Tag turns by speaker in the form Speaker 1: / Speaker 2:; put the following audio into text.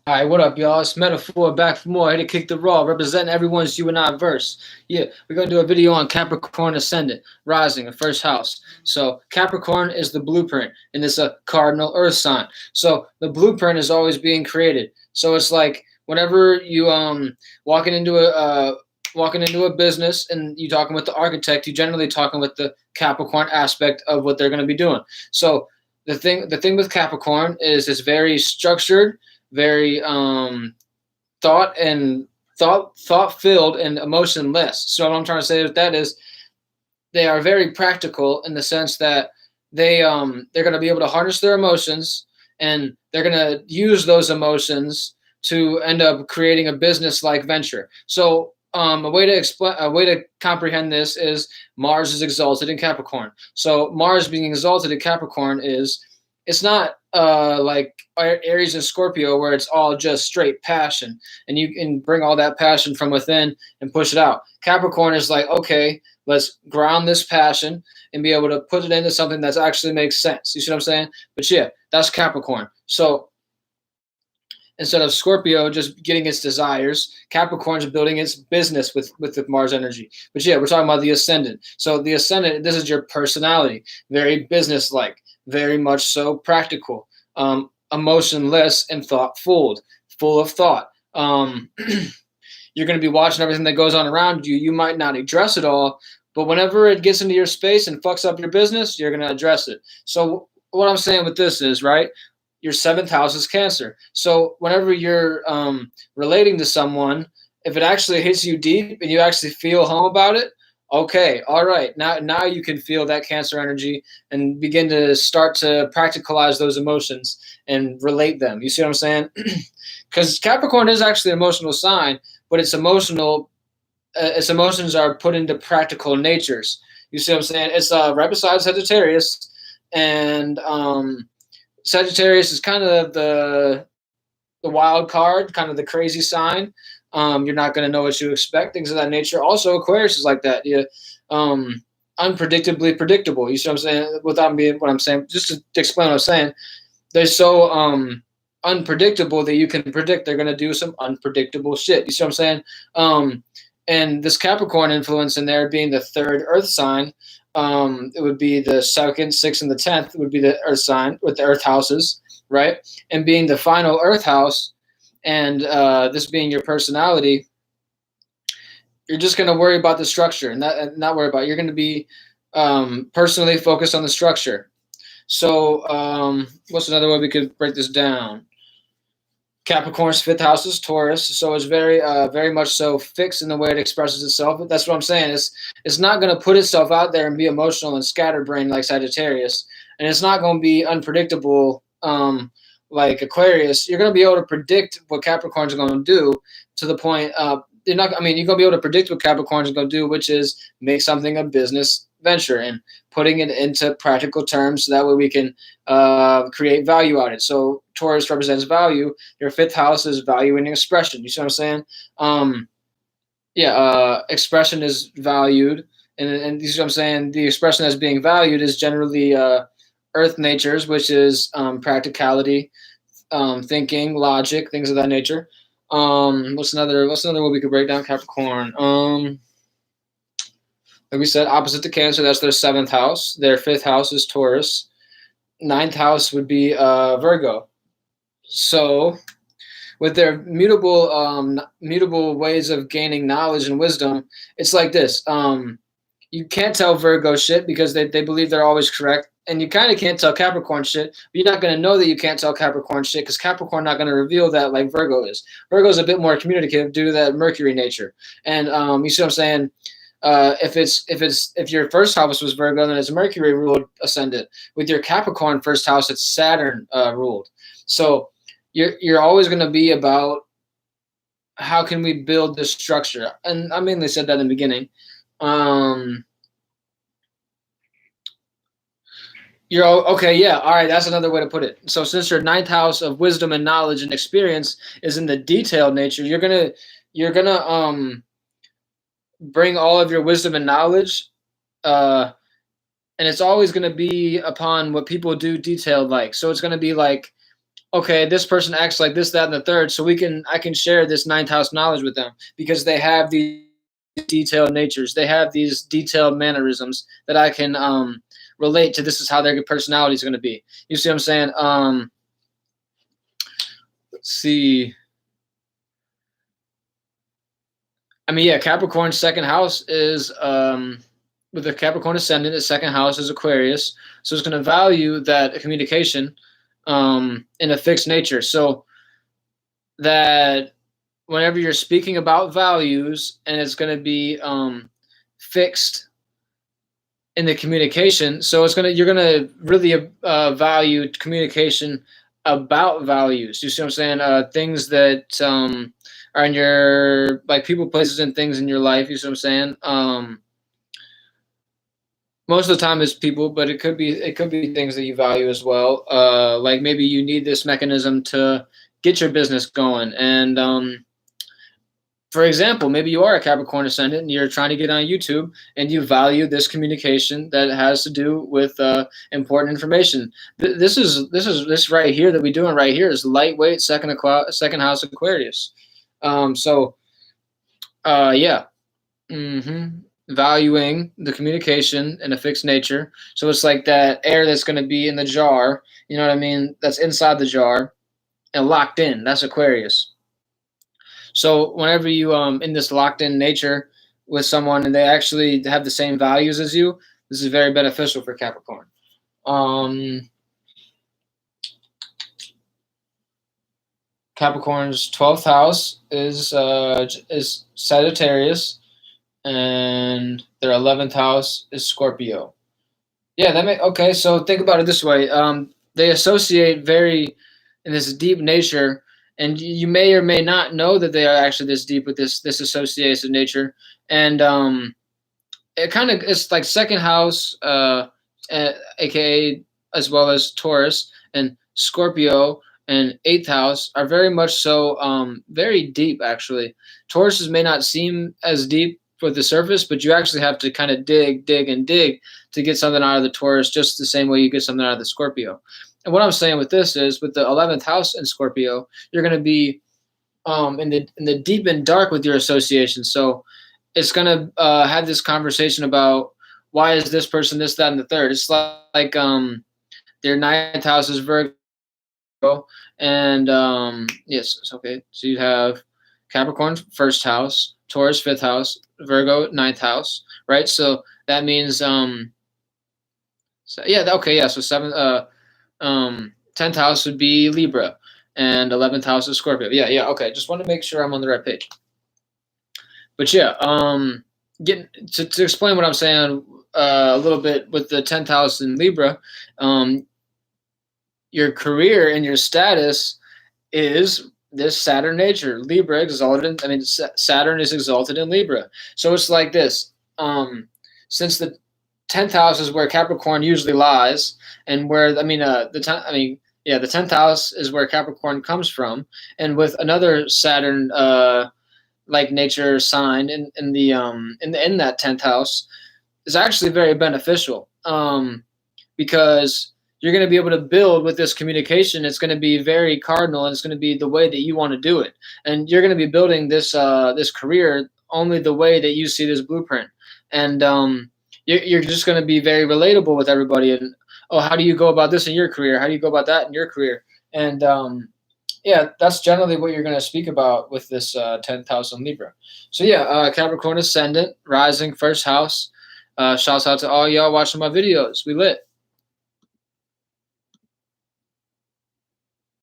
Speaker 1: All right, what up, y'all? It's Metaphor back for more. Here to kick the raw, representing everyone's you and I verse. Yeah, we're gonna do a video on Capricorn Ascendant, rising, the first house. So Capricorn is the blueprint, and it's a cardinal Earth sign. So the blueprint is always being created. So it's like whenever you walking into a business and you talking with the architect, you generally talking with the Capricorn aspect of what they're gonna be doing. So the thing with Capricorn is it's very structured, very thought filled and emotionless. So what I'm trying to say with that is they are very practical in the sense that they're going to be able to harness their emotions, and they're going to use those emotions to end up creating a business like venture. So a way to comprehend this is Mars is exalted in Capricorn. So Mars being exalted in Capricorn is, it's not like Aries and Scorpio where it's all just straight passion and you can bring all that passion from within and push it out. Capricorn is like, okay, let's ground this passion and be able to put it into something that actually makes sense. You see what I'm saying? But yeah, that's Capricorn. So instead of Scorpio just getting its desires, Capricorn's building its business with the Mars energy. But yeah, we're talking about the Ascendant. So the Ascendant, this is your personality, very business-like, very much so practical, emotionless and thoughtful, full of thought. You're going to be watching everything that goes on around you. You might not address it all, but whenever it gets into your space and fucks up your business, you're going to address it. So what I'm saying with this is, right, your seventh house is Cancer. So whenever you're relating to someone, if it actually hits you deep and you actually feel home about it, okay, all right, now you can feel that Cancer energy and begin to start to practicalize those emotions and relate them. You see what I'm saying? Because Capricorn is actually an emotional sign, but its emotions are put into practical natures. You see what I'm saying? It's right beside Sagittarius, and Sagittarius is kind of the wild card, kind of the crazy sign. You're not going to know what you expect, things of that nature. Also, Aquarius is like that. Yeah, unpredictably predictable. You see what I'm saying? Without being what I'm saying, just to explain what I'm saying, they're so unpredictable that you can predict they're going to do some unpredictable shit. You see what I'm saying? And this Capricorn influence in there being the third Earth sign, it would be the second, sixth, and the 10th would be the Earth sign with the Earth houses, right? And being the final Earth house, and this being your personality, you're just going to worry about the structure and not worry about it. You're going to be personally focused on the structure. So what's another way we could break this down? Capricorn's fifth house is Taurus, so it's very much so fixed in the way it expresses itself. But that's what I'm saying. It's not going to put itself out there and be emotional and scatterbrained like Sagittarius, and it's not going to be unpredictable like Aquarius. You're going to be able to predict what Capricorn's going to do to the point. You're not. I mean, you're going to be able to predict what Capricorn's going to do, which is make something a business venture and putting it into practical terms, so that way we can create value out of it. So Taurus represents value. Your fifth house is value and expression. You see what I'm saying? Expression is valued, and you see what I'm saying? The expression that's being valued is generally earth natures, which is practicality, thinking, logic, things of that nature. What's another way we could break down Capricorn? Like we said, opposite to Cancer, that's their seventh house. Their fifth house is Taurus. Ninth house would be Virgo. So with their mutable ways of gaining knowledge and wisdom, it's like this. You can't tell Virgo shit because they believe they're always correct. And you kind of can't tell Capricorn shit, but you're not going to know that you can't tell Capricorn shit because Capricorn not going to reveal that like Virgo is. Virgo is a bit more communicative due to that Mercury nature. And you see what I'm saying? If your first house was Virgo, then it's Mercury ruled ascendant. With your Capricorn first house, it's Saturn ruled. So you're always going to be about how can we build this structure. And I mainly said that in the beginning. You're okay, yeah, all right. That's another way to put it. So since your ninth house of wisdom and knowledge and experience is in the detailed nature, you're gonna bring all of your wisdom and knowledge, and it's always going to be upon what people do detailed like. So it's going to be like okay, this person acts like this, that, and the third, so I can share this ninth house knowledge with them because they have these detailed natures. They have these detailed mannerisms that I can relate to. This is how their personality is going to be. You see what I'm saying? Let's see. I mean, yeah, Capricorn's second house is with the Capricorn ascendant, its second house is Aquarius. So it's going to value that communication in a fixed nature. So that whenever you're speaking about values and it's going to be fixed in the communication, so you're going to really value communication about values. You see what I'm saying? Things that are in your, like, people, places, and things in your life. You see what I'm saying? Most of the time it's people, but it could be things that you value as well. Like maybe you need this mechanism to get your business going. And for example, maybe you are a Capricorn ascendant and you're trying to get on YouTube and you value this communication that has to do with important information. This right here that we're doing right here is lightweight second house Aquarius. Yeah. Valuing the communication in a fixed nature. So it's like that air that's going to be in the jar, you know what I mean? That's inside the jar and locked in. That's Aquarius. So whenever you in this locked in nature with someone and they actually have the same values as you, this is very beneficial for Capricorn. Capricorn's 12th house is Sagittarius, and their 11th house is Scorpio. Yeah, okay. So think about it this way: they associate very in this deep nature, and you may or may not know that they are actually this deep with this associated nature. And it kind of, it's like second house, aka as well as Taurus and Scorpio and eighth house are very much so very deep. Actually, Tauruses may not seem as deep with the surface, but you actually have to kind of dig to get something out of the Taurus, just the same way you get something out of the Scorpio. And what I'm saying with this is, with the 11th house in Scorpio, you're going to be in the deep and dark with your association. So it's going to have this conversation about why is this person this, that, and the third. It's like their ninth house is Virgo, and yes, it's okay. So you have Capricorn first house, Taurus fifth house, Virgo ninth house, right? So that means so so 10th house would be Libra, and 11th house is Scorpio. Yeah, okay. Just want to make sure I'm on the right page. But yeah, getting to explain what I'm saying a little bit with the 10th house in Libra, your career and your status is this Saturn nature. Libra exalted. Saturn is exalted in Libra. So it's like this. Since the 10th house is where Capricorn usually lies, and where the 10th house is where Capricorn comes from, and with another Saturn like nature sign in that 10th house is actually very beneficial, because you're going to be able to build with this communication. It's going to be very cardinal, and it's going to be the way that you want to do it. And you're going to be building this this career only the way that you see this blueprint. And you're just going to be very relatable with everybody. And, oh, how do you go about this in your career? How do you go about that in your career? And yeah, that's generally what you're going to speak about with this 10th house in Libra. So yeah, Capricorn ascendant, rising, first house. Shouts out to all y'all watching my videos. We lit.